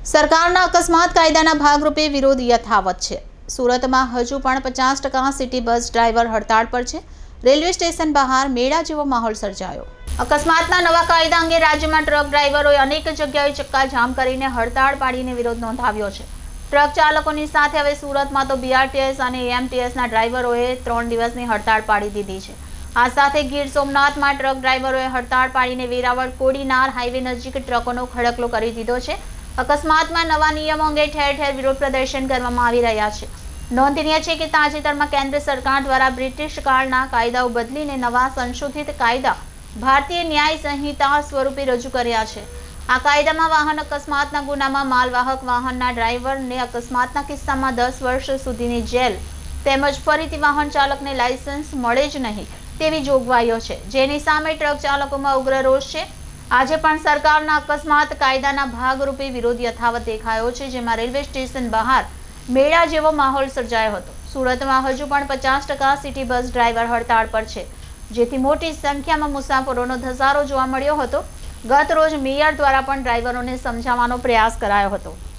સરકારના અકસ્માત કાયદાના ભાગરૂપે વિરોધ યથાવત છે। સુરતમાં હજુ પણ 50% સિટી બસ ડ્રાઈવર હડતાળ પર છે। રેલવે સ્ટેશન બહાર મેળા જેવો માહોલ સર્જાયો। અકસ્માતના નવા કાયદા અંગે રાજ્યમાં ટ્રક ડ્રાઈવરોએ અનેક જગ્યાએ ચક્કાજામ કરીને હડતાળ પાડીને વિરોધ નોંધાવ્યો છે। ટ્રક ચાલકોની સાથે હવે સુરતમાં તો બીઆરટીએસ અને એએમટીએસના ડ્રાઈવરોએ 3 દિવસની હડતાળ પાડી દીધી છે। આ સાથે ગીર સોમનાથમાં ટ્રક ડ્રાઈવરોએ હડતાળ પાડીને વેરાવળ કોડીનાર હાઈવે નજીક ટ્રકોનો ખડકલો કરી દીધો છે। અકસ્માતમાં નવા નિયમો અંગે ઠેર ઠેર વિરોધ પ્રદર્શન કરવામાં આવી રહ્યા છે। નોંધનીય છે કે તાજેતરમાં કેન્દ્ર સરકાર દ્વારા બ્રિટિશ કાળના કાયદાઓ બદલીને નવા સંશોધિત કાયદા ભારતીય ન્યાય સંહિતા સ્વરૂપે રજૂ કર્યા છે। આ કાયદામાં વાહન અકસ્માતના ગુનામાં માલવાહક વાહનના ડ્રાઈવરને અકસ્માતના કિસ્સામાં 10 વર્ષ સુધીની જેલ તેમજ ફરીથી વાહન ચાલકને લાયસન્સ મળે જ નહીં તેવી જોગવાઈઓ છે, જેની સામે ટ્રક ચાલકોમાં ઉગ્ર રોષ છે। આજે પણ સરકારના અકસ્માત કાયદાના ભાગરૂપે વિરોધ યથાવત દેખાયો છે, જેમાં રેલવે સ્ટેશન બહાર મેળા જેવો માહોલ સર્જાયો હતો। સુરતમાં હજુ પણ 50% સિટી બસ ડ્રાઈવર હડતાળ પર છે, જેથી મોટી સંખ્યામાં મુસાફરોનો ધસારો જોવા મળ્યો હતો। ગત રોજ મેયર દ્વારા પણ ડ્રાઈવરોને સમજાવવાનો પ્રયાસ કરાયો હતો।